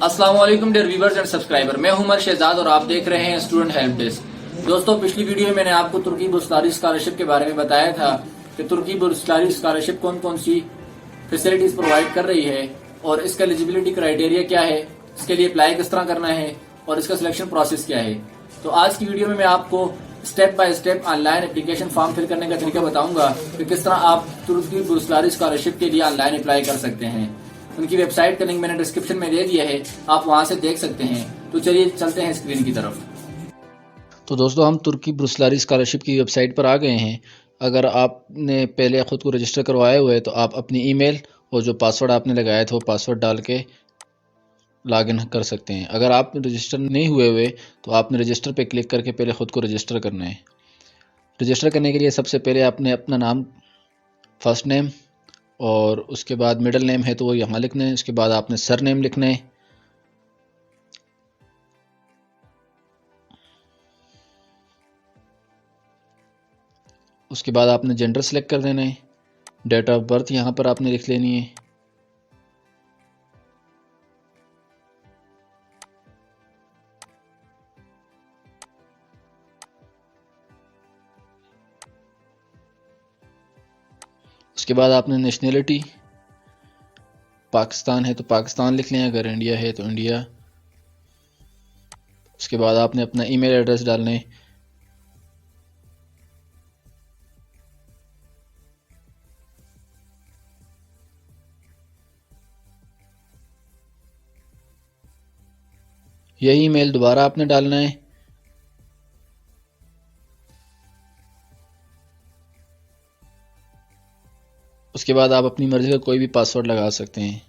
अस्सलाम वालेकुम dear viewers and subscriber, मैं हूं उमर शहजाद और आप देख रहे हैं स्टूडेंट हेल्प डेस्क। दोस्तों, पिछली वीडियो में मैंने आपको तुर्की बुर्सलारी स्कॉलरशिप के बारे में बताया था कि तुर्की बुर्सलारी स्कॉलरशिप कौन कौन सी फैसिलिटीज प्रोवाइड कर रही है और इसका एलिजिबिलिटी क्राइटेरिया क्या है, इसके लिए अप्लाई किस तरह करना है और इसका सिलेक्शन प्रोसेस क्या है। तो आज की वीडियो में मैं आपको step by step online application form fill करने का तरीका बताऊंगा कि किस तरह आप तुर्की बुर्सलारी स्कॉलरशिप के लिए ऑनलाइन अप्लाई कर सकते हैं। उनकी वेबसाइट का लिंक मैंने डिस्क्रिप्शन में दे दिया है, आप वहां से देख सकते हैं। तो चलिए चलते हैं स्क्रीन की तरफ। तो दोस्तों, हम तुर्की बुर्सलारी स्कॉलरशिप की वेबसाइट पर आ गए हैं। अगर आपने पहले ख़ुद को रजिस्टर करवाया हुआ है तो आप अपनी ईमेल और जो पासवर्ड आपने लगाया था वो पासवर्ड डाल के लॉगिन कर सकते हैं। अगर आप रजिस्टर नहीं हुए तो आपने रजिस्टर पे क्लिक करके पहले ख़ुद को रजिस्टर करना है। रजिस्टर करने के लिए सबसे पहले आपने अपना नाम, फर्स्ट नेम और उसके बाद मिडिल नेम है तो वो यहाँ लिखना है। उसके बाद आपने सर नेम लिखना है। उसके बाद आपने जेंडर सेलेक्ट कर देना है। डेट ऑफ बर्थ यहाँ पर आपने लिख लेनी है। उसके बाद आपने नेशनलिटी, पाकिस्तान है तो पाकिस्तान लिख लें, अगर इंडिया है तो इंडिया। उसके बाद आपने अपना ईमेल एड्रेस डालना है। यही ईमेल दोबारा आपने डालना है। उसके बाद आप अपनी मर्जी का कोई भी पासवर्ड लगा सकते हैं।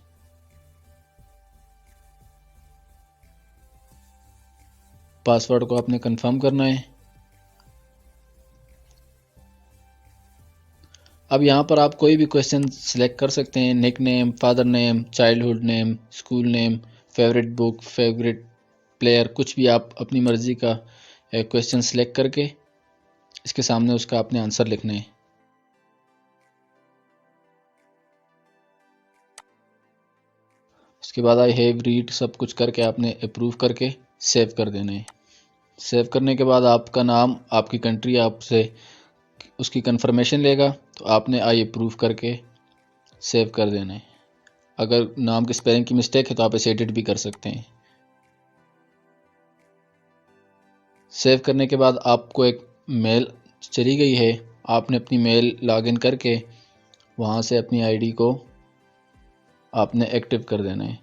पासवर्ड को आपने कंफर्म करना है। अब यहाँ पर आप कोई भी क्वेश्चन सिलेक्ट कर सकते हैं। Nickname, father name, childhood name, school name, favourite book, favourite player, कुछ भी आप अपनी मर्जी का क्वेश्चन सिलेक्ट करके इसके सामने उसका आपने आंसर लिखना है। उसके बाद आई हैव रीड सब कुछ करके आपने अप्रूव करके सेव कर देना है। सेव करने के बाद आपका नाम, आपकी कंट्री आपसे उसकी कंफर्मेशन लेगा तो आपने आई अप्रूव करके सेव कर देना है। अगर नाम की स्पेलिंग की मिस्टेक है तो आप इसे एडिट भी कर सकते हैं। सेव करने के बाद आपको एक मेल चली गई है। आपने अपनी मेल लॉगिन करके वहाँ से अपनी आईडी को आपने एक्टिव कर देना है।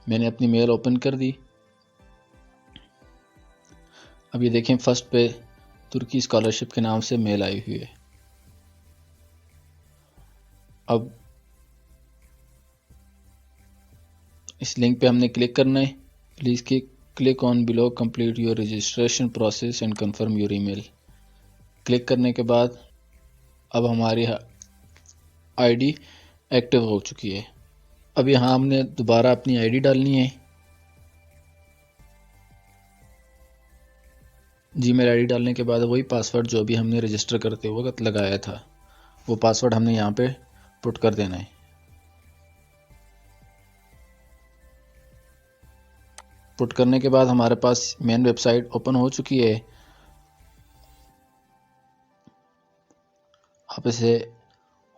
मैंने अपनी मेल ओपन कर दी। अब ये देखें, फर्स्ट पे तुर्की स्कॉलरशिप के नाम से मेल आई हुई है। अब इस लिंक पे हमने क्लिक करना है। Please click on below, complete your registration process and confirm your email. Click करने के बाद अब हमारी आईडी एक्टिव हो चुकी है। अब यहाँ हमने दोबारा अपनी आईडी डालनी है। जीमेल आईडी डालने के बाद वही पासवर्ड जो भी हमने रजिस्टर करते वक्त लगाया था वो पासवर्ड हमने यहाँ पे पुट कर देना है। पुट करने के बाद हमारे पास मेन वेबसाइट ओपन हो चुकी है। आप इसे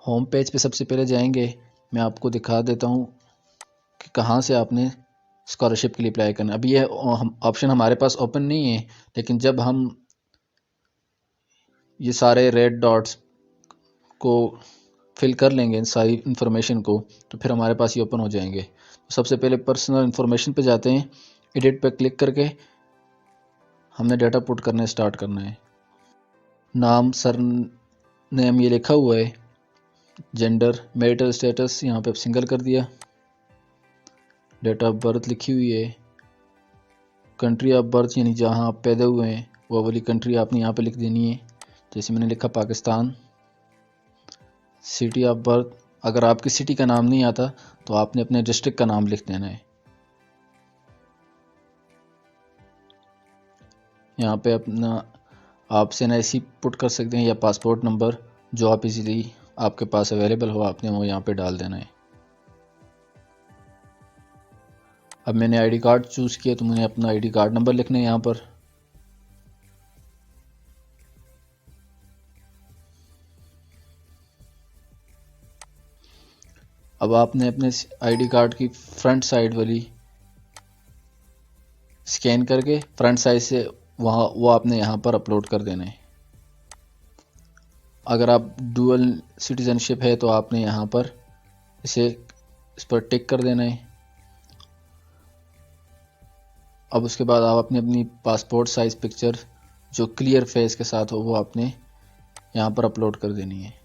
होम पेज पे सबसे पहले जाएंगे। मैं आपको दिखा देता हूँ कि कहाँ से आपने स्कॉलरशिप के लिए अप्लाई करना है। अभी ये ऑप्शन हमारे पास ओपन नहीं है, लेकिन जब हम ये सारे रेड डॉट्स को फिल कर लेंगे, सारी इन्फॉर्मेशन को, तो फिर हमारे पास ये ओपन हो जाएंगे। तो सबसे पहले पर्सनल इन्फॉर्मेशन पे जाते हैं। एडिट पे क्लिक करके हमने डाटा पुट करना स्टार्ट करना है। नाम, सर नेम ये लिखा हुआ है। जेंडर, मैरिटल स्टेटस यहाँ पे सिंगल कर दिया। डेट ऑफ बर्थ लिखी हुई है। कंट्री ऑफ बर्थ यानी जहाँ आप पैदा हुए हैं वो वाली कंट्री आपने यहाँ पे लिख देनी है। जैसे मैंने लिखा पाकिस्तान। सिटी ऑफ बर्थ, अगर आपकी सिटी का नाम नहीं आता तो आपने अपने डिस्ट्रिक्ट का नाम लिख देना है। यहाँ पे अपना आप NIC पुट कर सकते हैं या पासपोर्ट नंबर, जो आप इजीली आपके पास अवेलेबल हो आपने वो यहाँ पे डाल देना है। अब मैंने आईडी कार्ड चूज़ किया तो मुझे अपना आईडी कार्ड नंबर लिखना है यहाँ पर। अब आपने अपने आईडी कार्ड की फ्रंट साइड वाली स्कैन करके फ्रंट साइड से वो आपने यहाँ पर अपलोड कर देना है। अगर आप डुअल सिटीजनशिप है तो आपने यहाँ पर इस पर टिक कर देना है। अब उसके बाद आप अपनी पासपोर्ट साइज पिक्चर जो क्लियर फेस के साथ हो वो आपने यहाँ पर अपलोड कर देनी है।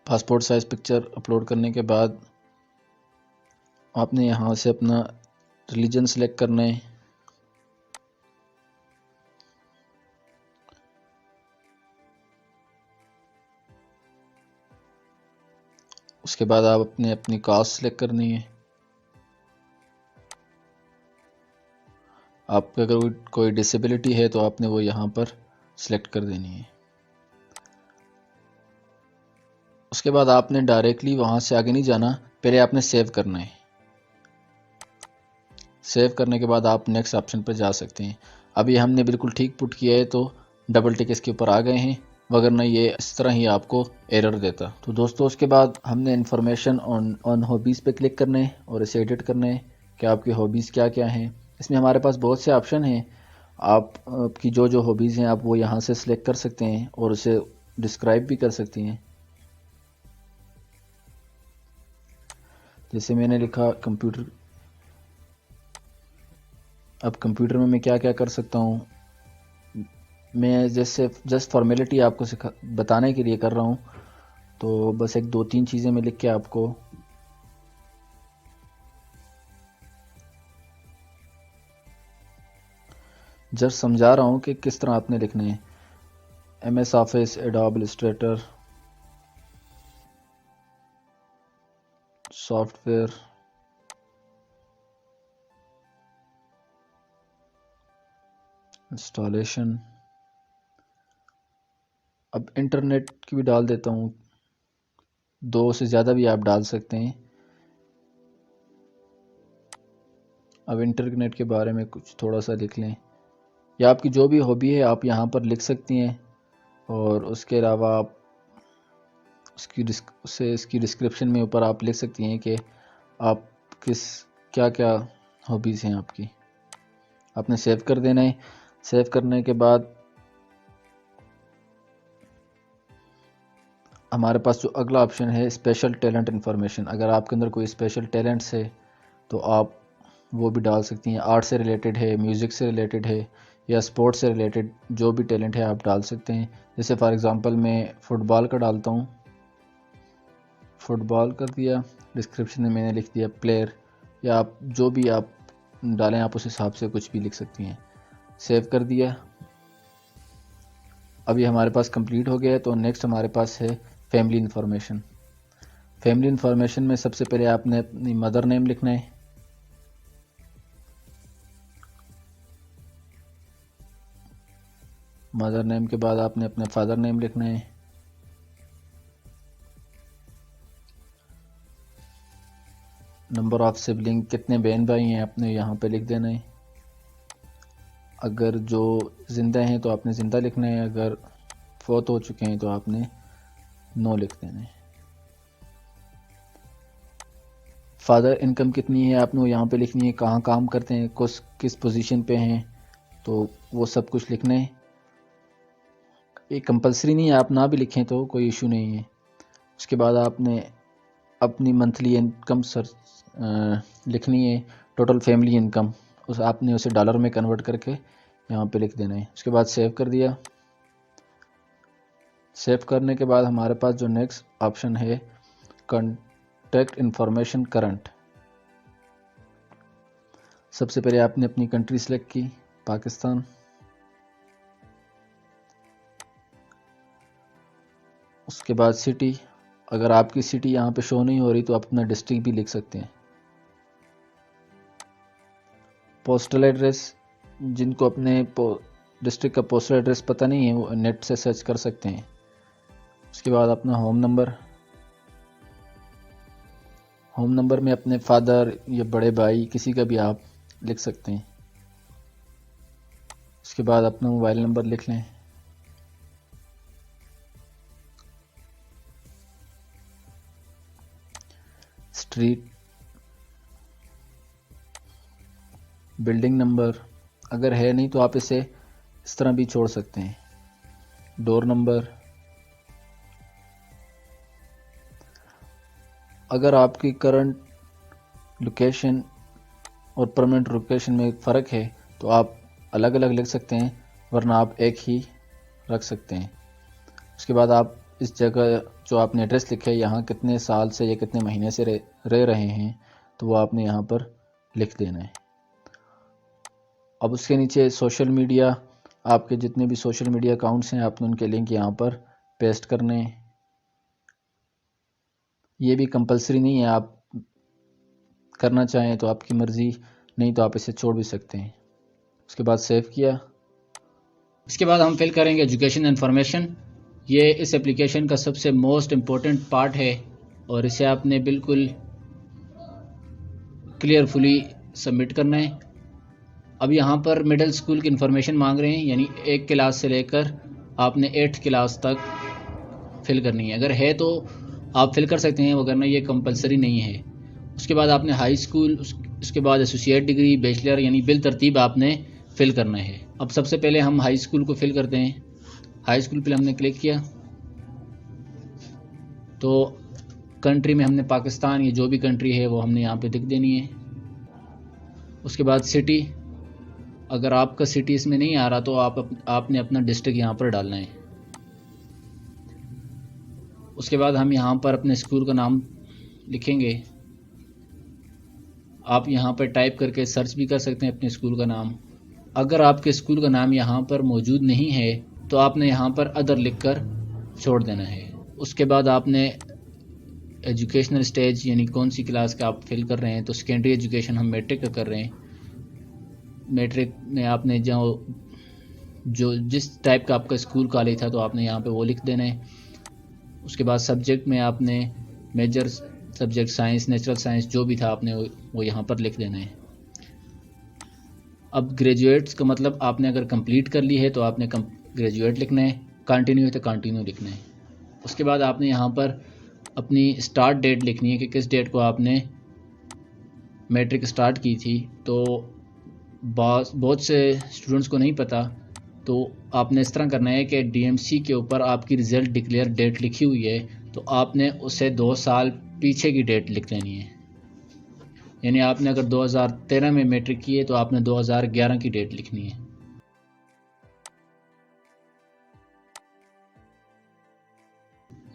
पासपोर्ट साइज पिक्चर अपलोड करने के बाद आपने यहाँ से अपना रिलीजन सेलेक्ट करना है। उसके बाद आप अपनी कास्ट सेलेक्ट करनी है। आपको अगर कोई डिसेबिलिटी है तो आपने वो यहाँ पर सेलेक्ट कर देनी है। उसके बाद आपने डायरेक्टली वहाँ से आगे नहीं जाना, पहले आपने सेव करना है। सेव करने के बाद आप नेक्स्ट ऑप्शन पर जा सकते हैं। अभी हमने बिल्कुल ठीक पुट किया है तो डबल टिक इसके ऊपर आ गए हैं, वगरना ये इस तरह ही आपको एरर देता। तो दोस्तों उसके बाद हमने इन्फॉर्मेशन ऑन हॉबीज़ पे क्लिक करना है और इसे एडिट करना है कि आपकी हॉबीज़ क्या क्या हैं। इसमें हमारे पास बहुत से ऑप्शन हैं। आपकी जो हॉबीज़ हैं आप वो यहाँ से सिलेक्ट कर सकते हैं और उसे डिस्क्राइब भी कर सकती हैं। जैसे मैंने लिखा कंप्यूटर। अब कंप्यूटर में मैं क्या क्या कर सकता हूँ, मैं जैसे जस्ट फॉर्मेलिटी आपको बताने के लिए कर रहा हूँ। तो बस एक दो तीन चीज़ें मैं लिख के आपको जस्ट समझा रहा हूँ कि किस तरह आपने लिखने हैं। MS office, adobe Illustrator, software, installation. अब इंटरनेट की भी डाल देता हूँ, 2 से ज़्यादा भी आप डाल सकते हैं। अब इंटरनेट के बारे में कुछ थोड़ा सा लिख लें, या आपकी जो भी हॉबी है आप यहाँ पर लिख सकती हैं। और उसके अलावा आप इसकी डिस्क्रिप्शन में ऊपर आप लिख सकती हैं कि आप क्या क्या हॉबीज़ हैं आपकी। आपने सेव कर देना है। सेव करने के बाद हमारे पास जो अगला ऑप्शन है स्पेशल टैलेंट इन्फॉर्मेशन। अगर आपके अंदर कोई स्पेशल टैलेंट्स है तो आप वो भी डाल सकती हैं। आर्ट से रिलेटेड है, म्यूज़िक से रिलेटेड है या स्पोर्ट्स से रिलेटेड जो भी टैलेंट है आप डाल सकते हैं। जैसे फॉर एग्ज़ाम्पल मैं फ़ुटबॉल का डालता हूँ, फ़ुटबॉल कर दिया। डिस्क्रिप्शन में मैंने लिख दिया प्लेयर, या आप जो भी आप डालें आप उस हिसाब से कुछ भी लिख सकती हैं। सेव कर दिया। अभी हमारे पास कंप्लीट हो गया है। तो नेक्स्ट हमारे पास है फैमिली इन्फॉर्मेशन। फैमिली इन्फॉर्मेशन में सबसे पहले आपने अपनी मदर नेम लिखना है। मदर नेम के बाद आपने अपने फादर नेम लिखना है। नंबर ऑफ सिबलिंग, कितने बहन भाई हैं आपने यहाँ पे लिख देना है। अगर जो ज़िंदा हैं तो आपने ज़िंदा लिखना है, अगर फौत हो चुके हैं तो आपने नो लिख देना है। फादर इनकम कितनी है आपने यहाँ पे लिखनी है, कहाँ काम करते हैं, किस पोजीशन पे हैं, तो वो सब कुछ लिखना है। ये कंपलसरी नहीं है, आप ना भी लिखें तो कोई इशू नहीं है। उसके बाद आपने अपनी मंथली इनकम लिखनी है, टोटल फैमिली इनकम आपने उसे डॉलर में कन्वर्ट करके यहाँ पे लिख देना है। उसके बाद सेव कर दिया। सेव करने के बाद हमारे पास जो नेक्स्ट ऑप्शन है कॉन्टैक्ट इन्फॉर्मेशन करंट। सबसे पहले आपने अपनी कंट्री सेलेक्ट की, पाकिस्तान। उसके बाद सिटी, अगर आपकी सिटी यहाँ पे शो नहीं हो रही तो आप अपना डिस्ट्रिक्ट भी लिख सकते हैं। पोस्टल एड्रेस, जिनको अपने डिस्ट्रिक्ट का पोस्टल एड्रेस पता नहीं है वो नेट से सर्च कर सकते हैं। उसके बाद अपना होम नंबर में अपने फादर या बड़े भाई किसी का भी आप लिख सकते हैं। उसके बाद अपना मोबाइल नंबर लिख लें। स्ट्रीट, बिल्डिंग नंबर, अगर है नहीं तो आप इसे इस तरह भी छोड़ सकते हैं। डोर नंबर, अगर आपकी करंट लोकेशन और परमानेंट लोकेशन में फ़र्क है तो आप अलग अलग लिख सकते हैं, वरना आप एक ही रख सकते हैं। उसके बाद आप इस जगह जो आपने एड्रेस लिखा है यहाँ कितने साल से या कितने महीने से रह रहे हैं तो वो आपने यहाँ पर लिख देना है। अब उसके नीचे सोशल मीडिया, आपके जितने भी सोशल मीडिया अकाउंट्स हैं आपने उनके लिंक यहाँ पर पेस्ट करने हैं। ये भी कंपलसरी नहीं है, आप करना चाहें तो आपकी मर्ज़ी, नहीं तो आप इसे छोड़ भी सकते हैं। उसके बाद सेव किया। इसके बाद हम फिल करेंगे एजुकेशन इन्फॉर्मेशन। ये इस एप्लीकेशन का सबसे मोस्ट इम्पोर्टेंट पार्ट है और इसे आपने बिल्कुल क्लियरफुली सबमिट करना है। अब यहाँ पर मिडिल स्कूल की इन्फॉर्मेशन मांग रहे हैं, यानी 1 क्लास से लेकर आपने 8th क्लास तक फिल करनी है। अगर है तो आप फिल कर सकते हैं, वरना ये कंपलसरी नहीं है। उसके बाद आपने हाई स्कूल, उसके बाद एसोसिएट डिग्री, बैचलर, यानी बिल तरतीब आपने फिल करना है। अब सबसे पहले हम हाई स्कूल को फिल करते हैं। हाई स्कूल पे हमने क्लिक किया तो कंट्री में हमने पाकिस्तान या जो भी कंट्री है वो हमने यहाँ पे लिख देनी है। उसके बाद सिटी, अगर आपका सिटी इसमें नहीं आ रहा तो आपने अपना डिस्ट्रिक्ट यहाँ पर डालना है। उसके बाद हम यहाँ पर अपने स्कूल का नाम लिखेंगे। आप यहाँ पर टाइप करके सर्च भी कर सकते हैं अपने स्कूल का नाम। अगर आपके स्कूल का नाम यहाँ पर मौजूद नहीं है तो आपने यहाँ पर अदर लिखकर छोड़ देना है। उसके बाद आपने एजुकेशनल स्टेज, यानी कौन सी क्लास का आप फिल कर रहे हैं, तो सेकेंडरी एजुकेशन हम मैट्रिक का कर रहे हैं। मैट्रिक में आपने जो जिस टाइप का आपका स्कूल कॉलेज था तो आपने यहाँ पे वो लिख देना है। उसके बाद सब्जेक्ट में आपने major subject science, natural science जो भी था आपने वो यहाँ पर लिख देना है। अब ग्रेजुएट्स का मतलब आपने अगर कंप्लीट कर ली है तो आपने ग्रेजुएट लिखना है, कंटिन्यू है तो कंटिन्यू लिखना है। उसके बाद आपने यहाँ पर अपनी स्टार्ट डेट लिखनी है कि किस डेट को आपने मैट्रिक स्टार्ट की थी। तो बहुत से स्टूडेंट्स को नहीं पता, तो आपने इस तरह करना है कि डीएमसी के ऊपर आपकी रिज़ल्ट डिक्लेयर डेट लिखी हुई है तो आपने उसे 2 साल पीछे की डेट लिख लेनी है। यानी आपने अगर 2013 में मैट्रिक की है तो आपने 2011 की डेट लिखनी है।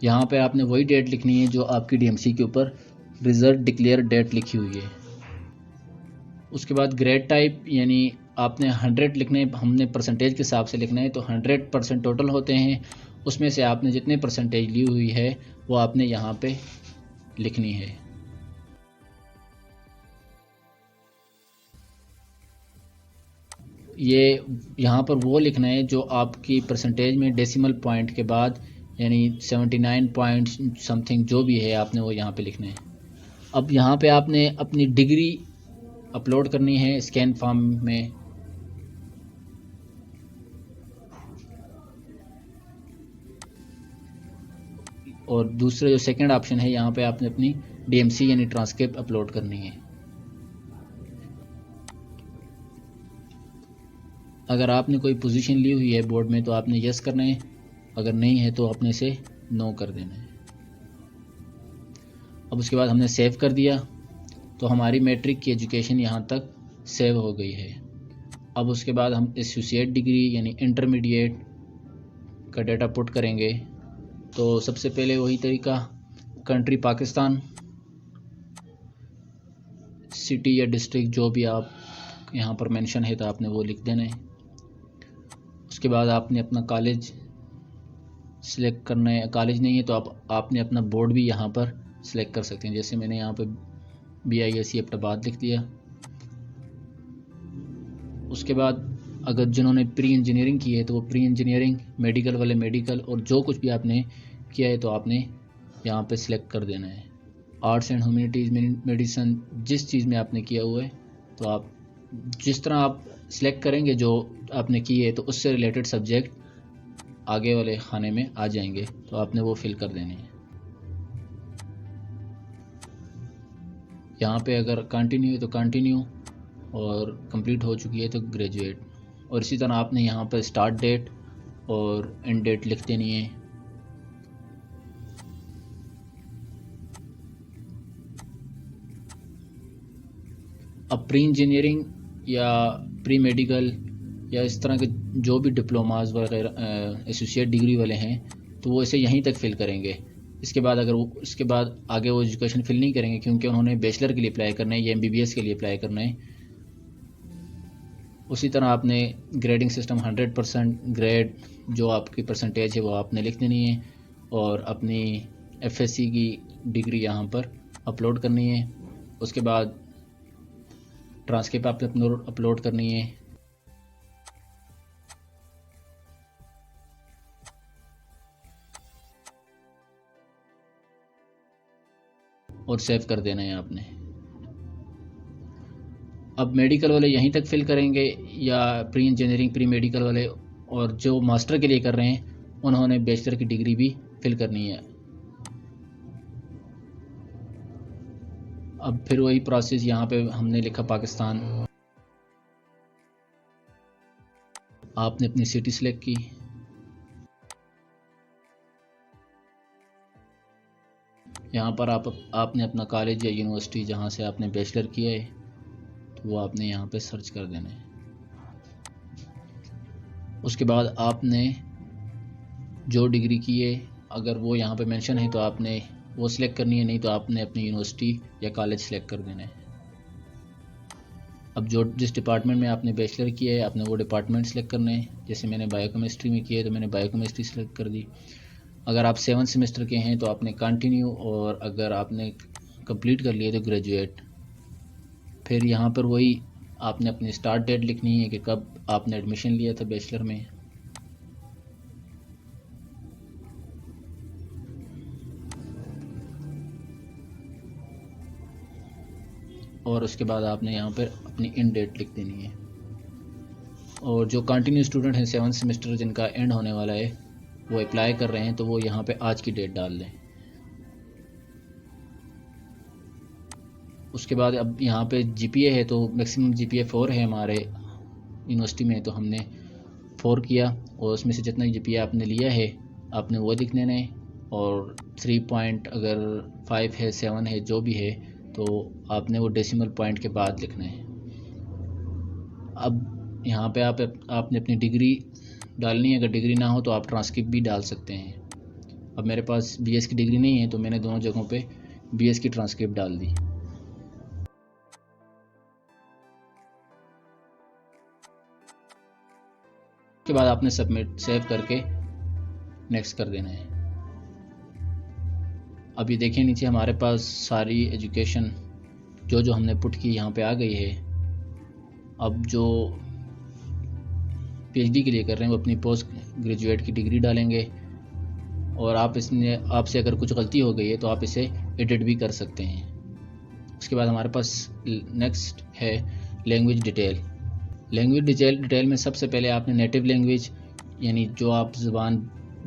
यहाँ पे आपने वही डेट लिखनी है जो आपकी डीएमसी के ऊपर रिज़ल्ट डिक्लेयर डेट लिखी हुई है। उसके बाद ग्रेड टाइप, यानी आपने 100 लिखने, हमने परसेंटेज के हिसाब से लिखना है तो 100% टोटल होते हैं, उसमें से आपने जितने परसेंटेज ली हुई है वो आपने यहाँ पे लिखनी है। ये यहाँ पर वो लिखना है जो आपकी परसेंटेज में डेसिमल पॉइंट के बाद, यानी 79 पॉइंट समथिंग जो भी है आपने वो यहाँ पे लिखना है। अब यहाँ पे आपने अपनी डिग्री अपलोड करनी है स्कैन फॉर्म में। और दूसरा जो सेकंड ऑप्शन है यहाँ पे आपने अपनी डीएमसी यानी ट्रांसक्रिप्ट अपलोड करनी है। अगर आपने कोई पोजीशन ली हुई है बोर्ड में तो आपने यस करना है, अगर नहीं है तो अपने से नो कर देना है। अब उसके बाद हमने सेव कर दिया तो हमारी मैट्रिक की एजुकेशन यहाँ तक सेव हो गई है। अब उसके बाद हम एसोसिएट डिग्री यानी इंटरमीडिएट का डाटा पुट करेंगे। तो सबसे पहले वही तरीका, कंट्री पाकिस्तान, सिटी या डिस्ट्रिक्ट जो भी आप यहाँ पर मेंशन है तो आपने वो लिख देना है। उसके बाद आपने अपना कॉलेज सिलेक्ट करना है, कॉलेज नहीं है तो आपने अपना बोर्ड भी यहाँ पर सिलेक्ट कर सकते हैं। जैसे मैंने यहाँ पे BISC अहमदाबाद लिख दिया। उसके बाद अगर जिन्होंने प्री इंजीनियरिंग की है तो वो प्री इंजीनियरिंग, मेडिकल वाले मेडिकल, और जो कुछ भी आपने किया है तो आपने यहाँ पे सिलेक्ट कर देना है। आर्ट्स एंड ह्यूमैनिटीज़, मेडिसन, जिस चीज़ में आपने किया हुआ है तो आप जिस तरह आप सिलेक्ट करेंगे जो आपने की है तो उससे रिलेटेड सब्जेक्ट आगे वाले खाने में आ जाएंगे, तो आपने वो फिल कर देने हैं। यहाँ पे अगर कंटिन्यू है तो कंटिन्यू, और कंप्लीट हो चुकी है तो ग्रेजुएट। और इसी तरह आपने यहाँ पर स्टार्ट डेट और एंड डेट लिख देनी है। अब प्री इंजीनियरिंग या प्री मेडिकल या इस तरह के जो भी डिप्लोमाज वगैरह एसोसिएट डिग्री वाले हैं तो वो इसे यहीं तक फिल करेंगे। इसके बाद अगर वो इसके बाद आगे वो एजुकेशन फिल नहीं करेंगे, क्योंकि उन्होंने बैचलर के लिए अप्लाई करना है या MBBS के लिए अप्लाई करना है। उसी तरह आपने ग्रेडिंग सिस्टम 100% ग्रेड, जो आपकी परसेंटेज है वो आपने लिख देनी है, और अपनी FSC की डिग्री यहाँ पर अपलोड करनी है। उसके बाद ट्रांसक्रिप्ट आपने अपलोड करनी है, और सेव कर देना है आपने। अब मेडिकल वाले यहीं तक फिल करेंगे या प्री इंजीनियरिंग, प्री मेडिकल वाले, और जो मास्टर के लिए कर रहे हैं उन्होंने बैचलर की डिग्री भी फिल करनी है। अब फिर वही प्रोसेस, यहाँ पे हमने लिखा पाकिस्तान, आपने अपनी सिटी सिलेक्ट की, यहाँ पर आपने अपना कॉलेज या यूनिवर्सिटी जहाँ से आपने बैचलर किया है तो वो आपने यहाँ पे सर्च कर देना है। उसके बाद आपने जो डिग्री की है अगर वो यहाँ पे मेंशन है तो आपने वो सिलेक्ट करनी है, नहीं तो आपने अपनी यूनिवर्सिटी या कॉलेज सिलेक्ट कर देना है। अब जिस डिपार्टमेंट में आपने बैचलर किया है आपने वो डिपार्टमेंट सिलेक्ट करना है। जैसे मैंने बायोकेमिस्ट्री में किया है तो मैंने बायोकेमिस्ट्री सिलेक्ट कर दी। अगर आप 7 सेमेस्टर के हैं तो आपने कंटिन्यू, और अगर आपने कंप्लीट कर लिया तो ग्रेजुएट। फिर यहाँ पर वही आपने अपनी स्टार्ट डेट लिखनी है कि कब आपने एडमिशन लिया था बैचलर में। और उसके बाद आपने यहाँ पर अपनी एंड डेट लिख देनी है। और जो कंटिन्यू स्टूडेंट हैं 7 सेमेस्टर जिनका एंड होने वाला है वो अप्लाई कर रहे हैं तो वो यहाँ पे आज की डेट डाल दें। उसके बाद अब यहाँ पे GPA है तो मैक्सिमम GPA 4 है हमारे यूनिवर्सिटी में, तो हमने 4 किया, और उसमें से जितना GPA आपने लिया है आपने वो लिख देना है। और 3 पॉइंट अगर 5 है, 7 है, जो भी है तो आपने वो डेसिमल पॉइंट के बाद लिखना है। अब यहाँ पे आपने अपनी डिग्री डालनी है। अगर डिग्री ना हो तो आप ट्रांसक्रिप्ट भी डाल सकते हैं। अब मेरे पास BS की डिग्री नहीं है तो मैंने दोनों जगहों पे BS की ट्रांसक्रिप्ट डाल दी। उसके बाद आपने सबमिट सेव करके नेक्स्ट कर देना है। अब ये देखिए नीचे हमारे पास सारी एजुकेशन जो हमने पुट की यहाँ पे आ गई है। अब जो PhD के लिए कर रहे हैं वो अपनी पोस्ट ग्रेजुएट की डिग्री डालेंगे, और आपसे अगर कुछ गलती हो गई है तो आप इसे एडिट भी कर सकते हैं। उसके बाद हमारे पास नेक्स्ट है लैंग्वेज डिटेल। लैंग्वेज डिटेल में सबसे पहले आपने नेटिव लैंग्वेज यानी जो आप ज़बान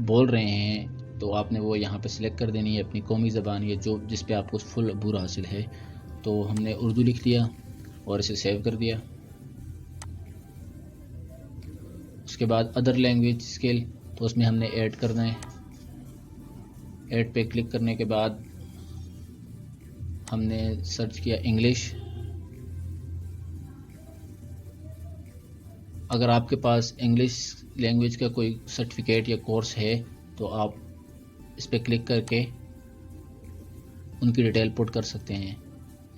बोल रहे हैं तो आपने वो यहाँ पे सिलेक्ट कर देनी है, अपनी कौमी ज़बान या जो जिस पे आपको फुल अबूर हासिल है। तो हमने उर्दू लिख दिया और इसे सेव कर दिया। उसके बाद अदर लैंग्वेज स्किल, तो उसमें हमने ऐड करना है। ऐड पे क्लिक करने के बाद हमने सर्च किया इंग्लिश। अगर आपके पास इंग्लिश लैंग्वेज का कोई सर्टिफिकेट या कोर्स है तो आप इस पर क्लिक करके उनकी डिटेल पुट कर सकते हैं।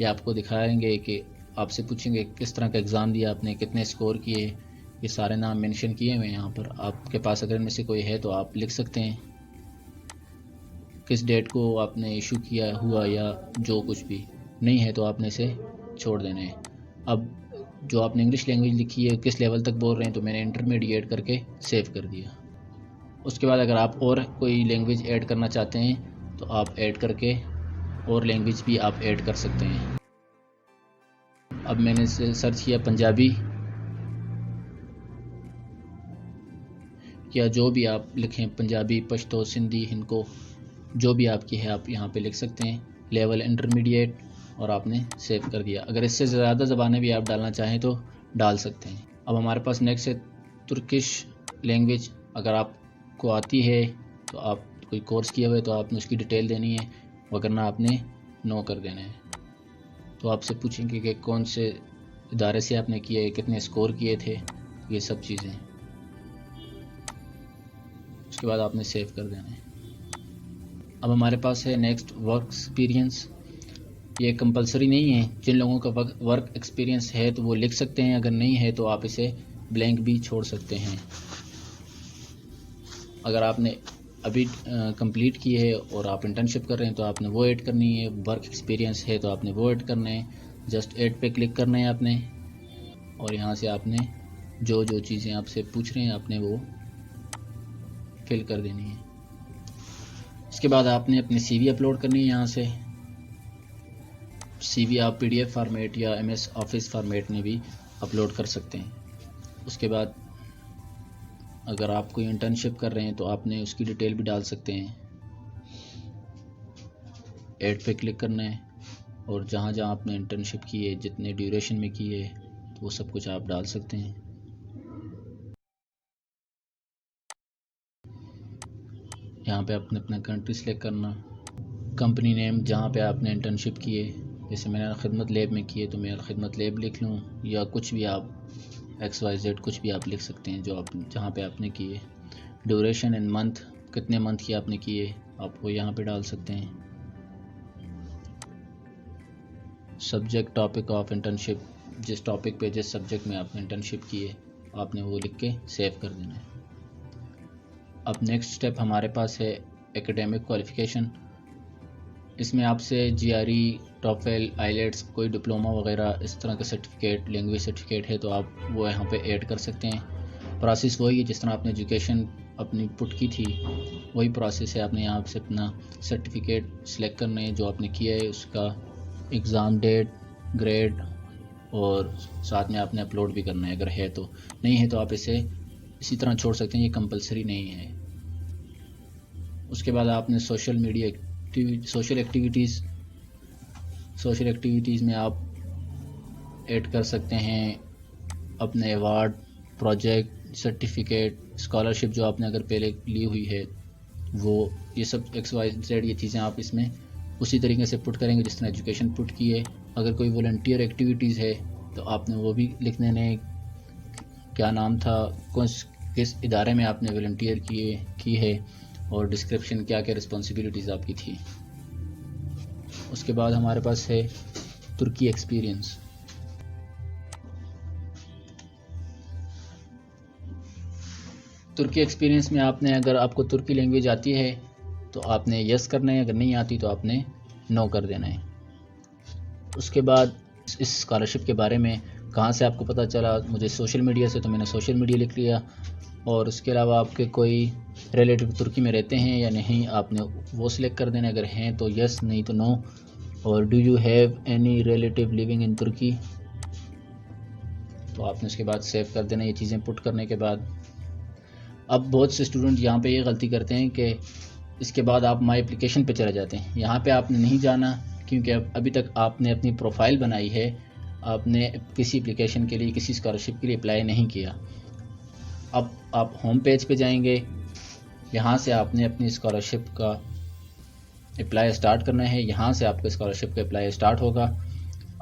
या आपको दिखाएंगे कि आपसे पूछेंगे किस तरह का एग्ज़ाम दिया आपने, कितने स्कोर किए, ये सारे नाम मेंशन किए हुए हैं यहाँ पर। आपके पास अगर इनमें से कोई है तो आप लिख सकते हैं, किस डेट को आपने इशू किया हुआ या जो कुछ भी। नहीं है तो आपने इसे छोड़ देना है। अब जो आपने इंग्लिश लैंग्वेज लिखी है किस लेवल तक बोल रहे हैं, तो मैंने इंटरमीडिएट करके सेव कर दिया। उसके बाद अगर आप और कोई लैंग्वेज ऐड करना चाहते हैं तो आप ऐड करके और लैंग्वेज भी आप ऐड कर सकते हैं। अब मैंने सर्च किया पंजाबी, या जो भी आप लिखें, पंजाबी, पश्तो, सिंधी, हिंदको, जो भी आपकी है आप यहाँ पे लिख सकते हैं। लेवल इंटरमीडिएट, और आपने सेव कर दिया। अगर इससे ज़्यादा ज़बानें भी आप डालना चाहें तो डाल सकते हैं। अब हमारे पास नेक्स्ट है तुर्किश लैंग्वेज। अगर आपको आती है तो आप कोई कोर्स किया हुआ है तो आपने उसकी डिटेल देनी है, वरना आपने नो कर देना है। तो आपसे पूछेंगे कि कौन से इदारे से आपने किए, कितने स्कोर किए थे, ये सब चीज़ें। उसके बाद आपने सेव कर देना है। अब हमारे पास है नेक्स्ट वर्क एक्सपीरियंस। ये कंपलसरी नहीं है, जिन लोगों का वर्क एक्सपीरियंस है तो वो लिख सकते हैं, अगर नहीं है तो आप इसे ब्लैंक भी छोड़ सकते हैं। अगर आपने अभी कंप्लीट की है और आप इंटर्नशिप कर रहे हैं तो आपने वो ऐड करनी है। वर्क एक्सपीरियंस है तो आपने वो ऐड करना है। जस्ट ऐड पे क्लिक करना है आपने, और यहाँ से आपने जो जो चीज़ें आपसे पूछ रहे हैं आपने वो फिल कर देनी है। इसके बाद आपने अपनी CV अपलोड करनी है। यहाँ से CV आप PDF फॉर्मेट या MS ऑफिस फॉर्मेट में भी अपलोड कर सकते हैं। उसके बाद अगर आप कोई इंटर्नशिप कर रहे हैं तो आपने उसकी डिटेल भी डाल सकते हैं। ऐड पे क्लिक करना है, और जहाँ जहाँ आपने इंटर्नशिप की है, जितने ड्यूरेशन में की है, तो वो सब कुछ आप डाल सकते हैं। यहाँ पे आपने अपना कंट्री सेलेक्ट करना, कंपनी नेम जहाँ पे आपने इंटर्नशिप की है, जैसे मैंने खिदमत लैब में की है तो मैं खिदमत लैब लिख लूँ, या कुछ भी आप XYZ कुछ भी आप लिख सकते हैं जो आप जहाँ पे आपने की है। ड्यूरेशन इन मंथ, कितने मंथ की आपने की है आप वो यहाँ पे डाल सकते हैं। सब्जेक्ट टॉपिक ऑफ इंटर्नशिप, जिस टॉपिक पे जिस सब्जेक्ट में आपने इंटर्नशिप की है आपने वो लिख के सेव कर देना है। अब नेक्स्ट स्टेप हमारे पास है एकेडमिक क्वालिफ़िकेशन। इसमें आपसे GRE, टॉफेल, आइलेट्स, कोई डिप्लोमा वगैरह इस तरह का सर्टिफिकेट, लैंग्वेज सर्टिफिकेट है तो आप वो यहाँ पे ऐड कर सकते हैं। प्रोसेस वही है जिस तरह आपने एजुकेशन अपनी पुट की थी, वही प्रोसेस है। आपने यहाँ से अपना सर्टिफिकेट सिलेक्ट करना है जो आपने किया है, उसका एग्ज़ाम डेट, ग्रेड, और साथ में आपने अपलोड भी करना है। अगर है तो, नहीं है तो आप इसे इसी तरह छोड़ सकते हैं, ये कंपलसरी नहीं है। उसके बाद आपने सोशल एक्टिविटीज़ में आप ऐड कर सकते हैं अपने अवार्ड, प्रोजेक्ट, सर्टिफिकेट, स्कॉलरशिप जो आपने अगर पहले ली हुई है वो, ये सब XYZ ये चीज़ें आप इसमें उसी तरीके से पुट करेंगे जिस तरह एजुकेशन पुट की है। अगर कोई वॉलंटियर एक्टिविटीज़ है तो आपने वो भी लिख देने हैं, क्या नाम था, किस इदारे में आपने वॉलंटियर की है, और डिस्क्रिप्शन क्या क्या रिस्पॉन्सिबिलिटीज़ आपकी थी। उसके बाद हमारे पास है तुर्की एक्सपीरियंस। तुर्की एक्सपीरियंस में आपने, अगर आपको तुर्की लैंग्वेज आती है तो आपने यस करना है, अगर नहीं आती तो आपने नो कर देना है। उसके बाद इस स्कॉलरशिप के बारे में कहाँ से आपको पता चला, मुझे सोशल मीडिया से, तो मैंने सोशल मीडिया लिख लिया। और उसके अलावा आपके कोई रिलेटिव तुर्की में रहते हैं या नहीं, आपने वो सिलेक्ट कर देना, अगर हैं तो यस, नहीं तो नो। और do you have any relative living in Turkey, तो आपने उसके बाद सेव कर देना। ये चीज़ें पुट करने के बाद अब बहुत से स्टूडेंट यहाँ पे ये गलती करते हैं कि इसके बाद आप माई एप्लीकेशन पे चले जाते हैं। यहाँ पे आपने नहीं जाना, क्योंकि अभी तक आपने अपनी प्रोफाइल बनाई है, आपने किसी एप्लीकेशन के लिए, किसी स्कॉलरशिप के लिए अप्लाई नहीं किया। अब आप होम पेज पे जाएंगे, यहाँ से आपने अपनी स्कॉलरशिप का अप्लाई स्टार्ट करना है। यहाँ से आपका स्कॉलरशिप का अप्लाई स्टार्ट होगा।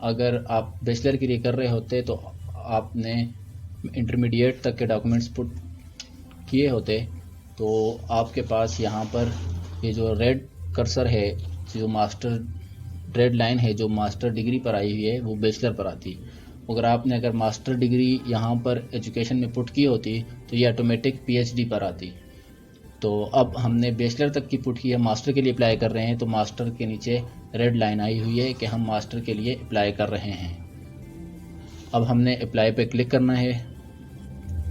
अगर आप बैचलर के लिए कर रहे होते तो आपने इंटरमीडिएट तक के डॉक्यूमेंट्स पुट किए होते, तो आपके पास यहाँ पर ये जो रेड कर्सर है, जो मास्टर रेड लाइन है जो मास्टर डिग्री पर आई हुई है, वो बैचलर पर आती। अगर मास्टर डिग्री यहाँ पर एजुकेशन में पुट की होती तो ये ऑटोमेटिक PhD पर आती। तो अब हमने बैचलर तक की पुट की है, मास्टर के लिए अप्लाई कर रहे हैं, तो मास्टर के नीचे रेड लाइन आई हुई है कि हम मास्टर के लिए अप्लाई कर रहे हैं। अब हमने अप्लाई पे क्लिक करना है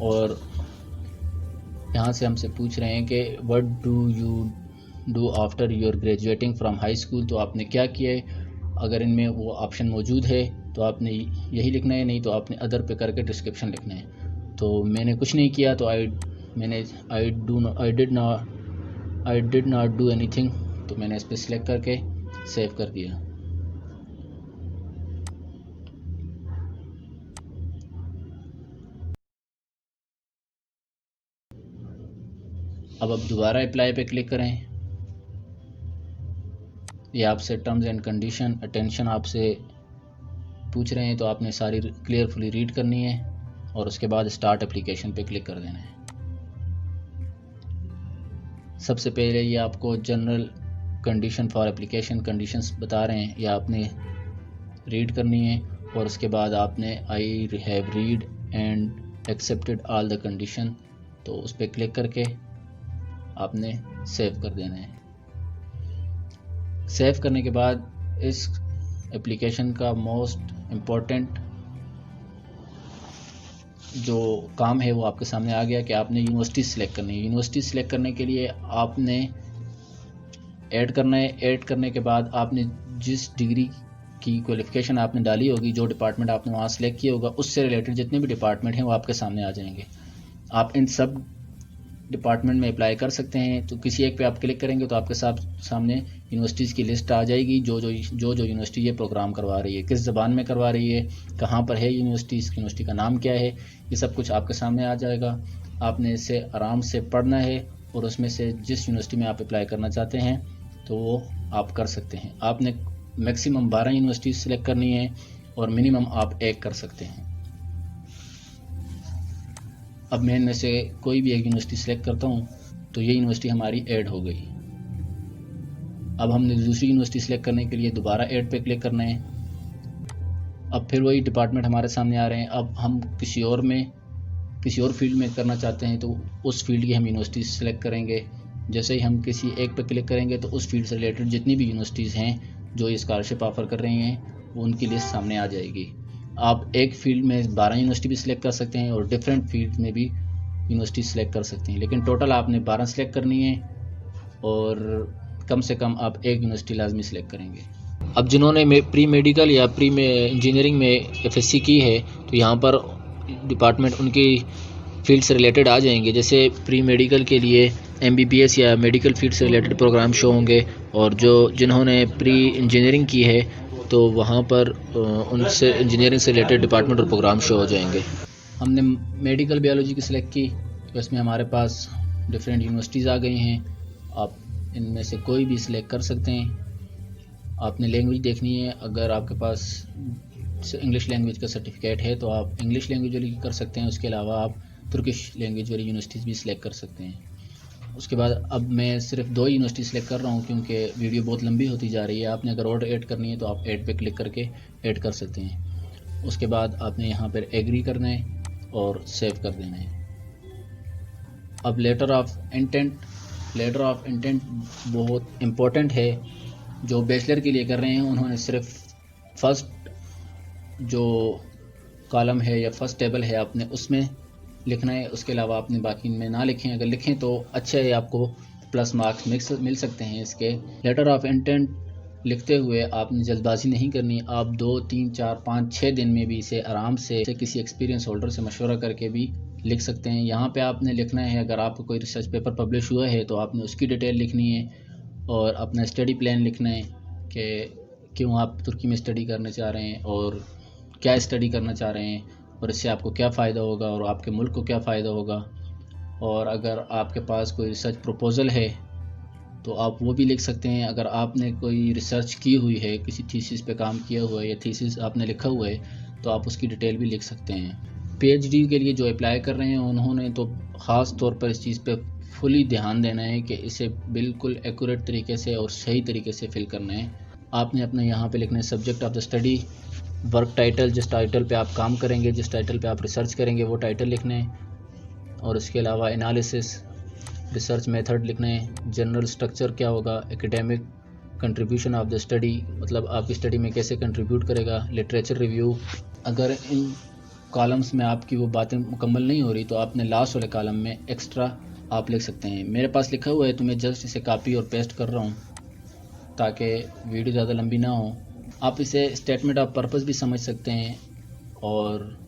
और यहाँ से हमसे पूछ रहे हैं कि what do you do after your graduating from high school, तो आपने क्या किया है। अगर इनमें वो ऑप्शन मौजूद है तो आपने यही लिखना है, नहीं तो आपने अदर पे करके डिस्क्रिप्शन लिखना है। तो मैंने कुछ नहीं किया, तो I did not do anything, तो मैंने इस पर सिलेक्ट करके सेव कर दिया। अब दोबारा अप्लाई पे क्लिक करें। ये आपसे टर्म्स एंड कंडीशन अटेंशन आपसे पूछ रहे हैं, तो आपने सारी क्लियरफुली रीड करनी है और उसके बाद स्टार्ट एप्लीकेशन पे क्लिक कर देना है। सबसे पहले ये आपको general condition for application conditions बता रहे हैं, ये आपने रीड करनी है और उसके बाद आपने I have read and accepted all the condition, तो उस पर क्लिक करके आपने सेव कर देना है। सेव करने के बाद इस एप्लीकेशन का मोस्ट इम्पोर्टेंट जो काम है वो आपके सामने आ गया कि आपने यूनिवर्सिटी सिलेक्ट करनी है। यूनिवर्सिटी सिलेक्ट करने के लिए आपने ऐड करना है। ऐड करने के बाद आपने जिस डिग्री की क्वालिफ़िकेशन आपने डाली होगी, जो डिपार्टमेंट आपने वहाँ सिलेक्ट किया होगा, उससे रिलेटेड जितने भी डिपार्टमेंट हैं वो आपके सामने आ जाएंगे। आप इन सब डिपार्टमेंट में अप्लाई कर सकते हैं। तो किसी एक पे आप क्लिक करेंगे तो आपके सामने यूनिवर्सिटीज़ की लिस्ट आ जाएगी, जो यूनिवर्सिटी ये प्रोग्राम करवा रही है, किस ज़बान में करवा रही है, कहाँ पर है यूनिवर्सिटी, इस यूनिवर्सिटी का नाम क्या है, ये सब कुछ आपके सामने आ जाएगा। आपने इसे आराम से पढ़ना है और उसमें से जिस यूनिवर्सिटी में आप अप्लाई करना चाहते हैं तो वो आप कर सकते हैं। आपने मैक्सिमम 12 यूनिवर्सिटी सिलेक्ट करनी है और मिनिमम आप एक कर सकते हैं। अब मैं इनमें से कोई भी एक यूनिवर्सिटी सिलेक्ट करता हूँ तो ये यूनिवर्सिटी हमारी ऐड हो गई। अब हमने दूसरी यूनिवर्सिटी सिलेक्ट करने के लिए दोबारा ऐड पे क्लिक करना है। अब फिर वही डिपार्टमेंट हमारे सामने आ रहे हैं। अब हम किसी और फील्ड में करना चाहते हैं तो उस फील्ड की हम यूनिवर्सिटी सिलेक्ट करेंगे। जैसे ही हम किसी एक पे क्लिक करेंगे तो उस फील्ड से रिलेटेड जितनी भी यूनिवर्सिटीज़ हैं जो ये स्कॉलरशिप ऑफ़र कर रही हैं वो उनकी लिस्ट सामने आ जाएगी। आप एक फील्ड में 12 यूनिवर्सिटी भी सिलेक्ट कर सकते हैं और डिफरेंट फील्ड में भी यूनिवर्सिटी सिलेक्ट कर सकते हैं, लेकिन टोटल आपने 12 सिलेक्ट करनी है और कम से कम आप एक यूनिवर्सिटी लाजमी सिलेक्ट करेंगे। अब जिन्होंने प्री मेडिकल या प्री इंजीनियरिंग में एफएससी की है तो यहाँ पर डिपार्टमेंट उनकी फील्ड से रिलेटेड आ जाएंगे। जैसे प्री मेडिकल के लिए एमबीबीएस या मेडिकल फील्ड से रिलेटेड प्रोग्राम शो होंगे और जिन्होंने प्री इंजीनियरिंग की है तो वहाँ पर उनसे इंजीनियरिंग से रिलेटेड डिपार्टमेंट और प्रोग्राम शो हो जाएंगे। हमने मेडिकल बायोलॉजी की सिलेक्ट की तो इसमें हमारे पास डिफरेंट यूनिवर्सिटीज़ आ गई हैं। आप इनमें से कोई भी सिलेक्ट कर सकते हैं। आपने लैंग्वेज देखनी है, अगर आपके पास इंग्लिश लैंग्वेज का सर्टिफिकेट है तो आप इंग्लिश लैंग्वेज वाली कर सकते हैं। उसके अलावा आप तुर्किश लैंग्वेज वाली यूनिवर्सिटीज़ भी सिलेक्ट कर सकते हैं। उसके बाद अब मैं सिर्फ 2 यूनिवर्सिटी सिलेक्ट कर रहा हूँ क्योंकि वीडियो बहुत लंबी होती जा रही है। आपने अगर और ऐड करनी है तो आप ऐड पे क्लिक करके ऐड कर सकते हैं। उसके बाद आपने यहाँ पर एग्री करना है और सेव कर देना है। अब लेटर ऑफ इंटेंट बहुत इम्पोर्टेंट है। जो बैचलर के लिए कर रहे हैं उन्होंने सिर्फ फर्स्ट जो कॉलम है या फर्स्ट टेबल है आपने उसमें लिखना है। उसके अलावा आपने बाकी में ना लिखें, अगर लिखें तो अच्छा है, आपको प्लस मार्क्स मिल सकते हैं इसके। लेटर ऑफ इंटेंट लिखते हुए आपने जल्दबाजी नहीं करनी। आप 2, 3, 4, 5, 6 दिन में भी इसे आराम से किसी एक्सपीरियंस होल्डर से मशवरा करके भी लिख सकते हैं। यहाँ पे आपने लिखना है, अगर आपको कोई रिसर्च पेपर पब्लिश हुआ है तो आपने उसकी डिटेल लिखनी है और अपना स्टडी प्लान लिखना है कि क्यों आप तुर्की में स्टडी करना चाह रहे हैं और क्या स्टडी करना चाह रहे हैं और इससे आपको क्या फ़ायदा होगा और आपके मुल्क को क्या फ़ायदा होगा। और अगर आपके पास कोई रिसर्च प्रपोज़ल है तो आप वो भी लिख सकते हैं। अगर आपने कोई रिसर्च की हुई है, किसी थीसिस पे काम किया हुआ है या थीसिस आपने लिखा हुआ है तो आप उसकी डिटेल भी लिख सकते हैं। पीएचडी के लिए जो अप्लाई कर रहे हैं उन्होंने तो ख़ास तौर पर इस चीज़ पे फुली ध्यान देना है कि इसे बिल्कुल एक्यूरेट तरीके से और सही तरीके से फिल करना है। आपने अपने यहाँ पे लिखना है subject of the study, work title, जिस टाइटल पे आप काम करेंगे, जिस टाइटल पे आप रिसर्च करेंगे वो टाइटल लिखना है और उसके अलावा एनालिसिस, रिसर्च मेथड लिखना है, जनरल स्ट्रक्चर क्या होगा, academic contribution of the study, मतलब आपकी स्टडी में कैसे कंट्रीब्यूट करेगा, लिटरेचर रिव्यू। अगर इन कॉलम्स में आपकी वो बातें मुकम्मल नहीं हो रही तो आपने लास्ट वाले कॉलम में एक्स्ट्रा आप लिख सकते हैं। मेरे पास लिखा हुआ है तो मैं जस्ट इसे कॉपी और पेस्ट कर रहा हूँ ताकि वीडियो ज़्यादा लंबी ना हो। आप इसे स्टेटमेंट ऑफ पर्पस भी समझ सकते हैं और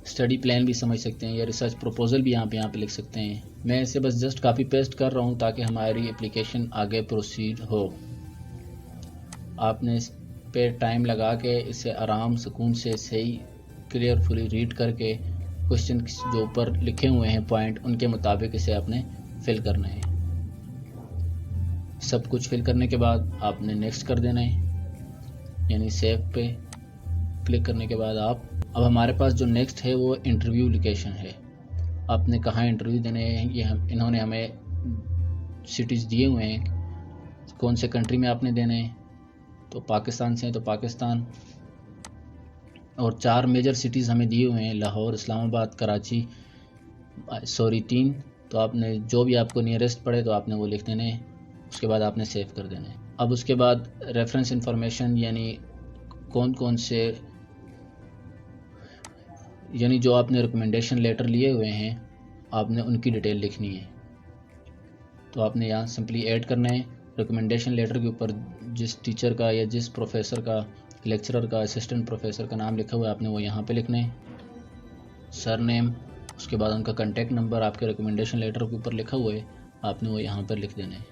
स्टडी प्लान भी समझ सकते हैं या रिसर्च प्रपोजल भी यहाँ पे लिख सकते हैं। मैं इसे बस जस्ट कॉपी पेस्ट कर रहा हूँ ताकि हमारी एप्लीकेशन आगे प्रोसीड हो। आपने इस पे टाइम लगा के इसे आराम सुकून से सही क्लियरफुली रीड करके क्वेश्चन जो ऊपर लिखे हुए हैं पॉइंट उनके मुताबिक इसे आपने फिल करना है। सब कुछ फिल करने के बाद आपने नेक्स्ट कर देना है, यानी सेव पे क्लिक करने के बाद अब हमारे पास जो नेक्स्ट है वो इंटरव्यू लोकेशन है। आपने कहाँ इंटरव्यू देने हैं ये इन्होंने हमें सिटीज़ दिए हुए हैं। कौन से कंट्री में आपने देने हैं, तो पाकिस्तान से हैं तो पाकिस्तान, और 4 मेजर सिटीज़ हमें दिए हुए हैं, लाहौर, इस्लामाबाद, कराची, 3। तो आपने जो भी आपको नियरेस्ट पड़े तो आपने वो लिख देने हैं। उसके बाद आपने सेव कर देना है। अब उसके बाद रेफरेंस इंफॉर्मेशन यानी कौन से यानी जो आपने रिकमेंडेशन लेटर लिए हुए हैं आपने उनकी डिटेल लिखनी है। तो आपने यहाँ सिंपली ऐड करना है। रिकमेंडेशन लेटर के ऊपर जिस टीचर का या जिस प्रोफेसर का, लेक्चरर का, असिस्टेंट प्रोफेसर का नाम लिखा हुआ है आपने वो यहाँ पे लिखना है, सर नेम, उसके बाद उनका कॉन्टैक्ट नंबर आपके रिकमेंडेशन लेटर के ऊपर लिखा हुआ है आपने वो यहाँ पर लिख देना है।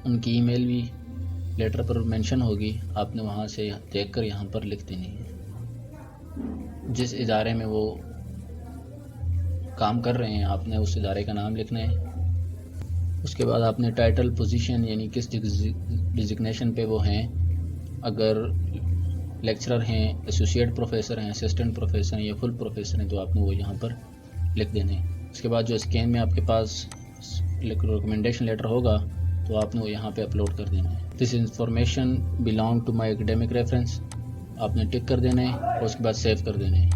उनकी ईमेल भी लेटर पर मेंशन होगी, आपने वहाँ से देखकर यहाँ पर लिख देनी है। जिस इदारे में वो काम कर रहे हैं आपने उस इदारे का नाम लिखना है। उसके बाद आपने टाइटल, पोजीशन यानी किस डिजिग्नेशन पे वो हैं, अगर लेक्चरर हैं, एसोसिएट प्रोफेसर हैं, असिस्टेंट प्रोफेसर हैं या फुल प्रोफेसर हैं तो आपने वो यहाँ पर लिख देने हैं। उसके बाद जो स्कैन में आपके पास रिकमेंडेशन लेटर होगा तो आपने वो यहाँ पे अपलोड कर देना है। This information belong to my academic reference आपने टिक कर देना है और उसके बाद सेव कर देना है।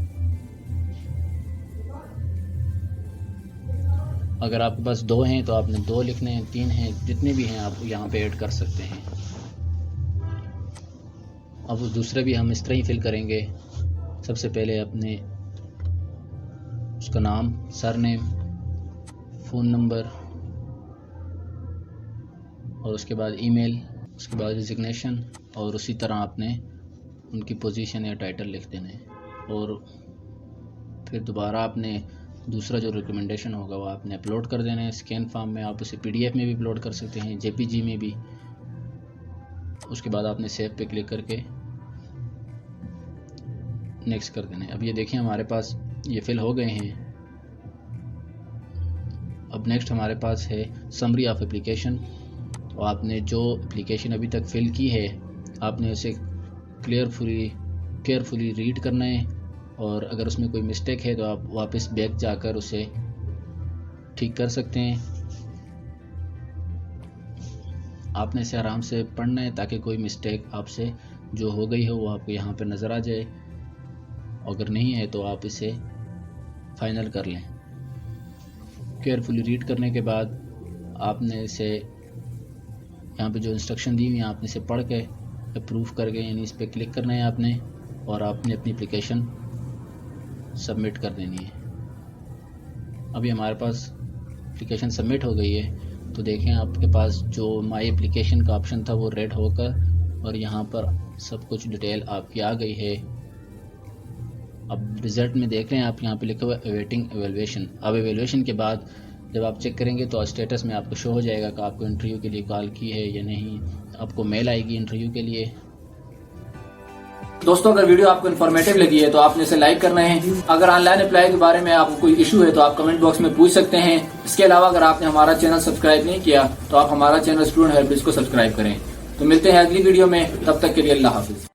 अगर आपके पास 2 हैं तो आपने 2 लिखने हैं, 3 हैं, जितने भी हैं आप यहाँ पे ऐड कर सकते हैं। अब दूसरे भी हम इस तरह ही फिल करेंगे। सबसे पहले अपने उसका नाम, सरनेम, फ़ोन नंबर और उसके बाद ईमेल, उसके बाद डिजिग्नेशन और उसी तरह आपने उनकी पोजीशन या टाइटल लिख देना है। और फिर दोबारा आपने दूसरा जो रिकमेंडेशन होगा वो आपने अपलोड कर देना है स्कैन फॉर्म में। आप उसे PDF में भी अपलोड कर सकते हैं, JPG में भी। उसके बाद आपने सेव पे क्लिक करके नेक्स्ट कर देना है। अब ये देखिए हमारे पास ये फिल हो गए हैं। अब नेक्स्ट हमारे पास है समरी ऑफ एप्लीकेशन। तो आपने जो एप्लीकेशन अभी तक फिल की है आपने उसे केयरफुली रीड करना है और अगर उसमें कोई मिस्टेक है तो आप वापस बैक जाकर उसे ठीक कर सकते हैं। आपने इसे आराम से पढ़ना है ताकि कोई मिस्टेक आपसे जो हो गई हो वो आपको यहाँ पर नज़र आ जाए। अगर नहीं है तो आप इसे फाइनल कर लें। केयरफुली रीड करने के बाद आपने इसे यहाँ पे जो इंस्ट्रक्शन दी हुई है आपने इसे पढ़ के अप्रूव करके यानी इस पर क्लिक करना है आपने और आपने अपनी एप्लीकेशन सबमिट कर देनी है। अभी हमारे पास एप्लीकेशन सबमिट हो गई है। तो देखें आपके पास जो माई एप्लीकेशन का ऑप्शन था वो रेड होकर और यहाँ पर सब कुछ डिटेल आपकी आ गई है। अब रिज़ल्ट में देख रहे हैं आप यहाँ पे लिखा हुआ है अवेटिंग एवेलुएशन। अब एवेलुएशन के बाद जब आप चेक करेंगे तो स्टेटस में आपको शो हो जाएगा कि आपको इंटरव्यू के लिए कॉल की है या नहीं। आपको मेल आएगी इंटरव्यू के लिए। दोस्तों अगर वीडियो आपको इन्फॉर्मेटिव लगी है तो आपने इसे लाइक करना है। अगर ऑनलाइन अप्लाई के बारे में आपको कोई इशू है तो आप कमेंट बॉक्स में पूछ सकते हैं। इसके अलावा अगर आपने हमारा चैनल सब्सक्राइब नहीं किया तो आप हमारा चैनल स्टूडेंट हेल्प डेस्क को सब्सक्राइब करें। तो मिलते हैं अगली वीडियो में, तब तक के लिए अल्लाह हाफिज।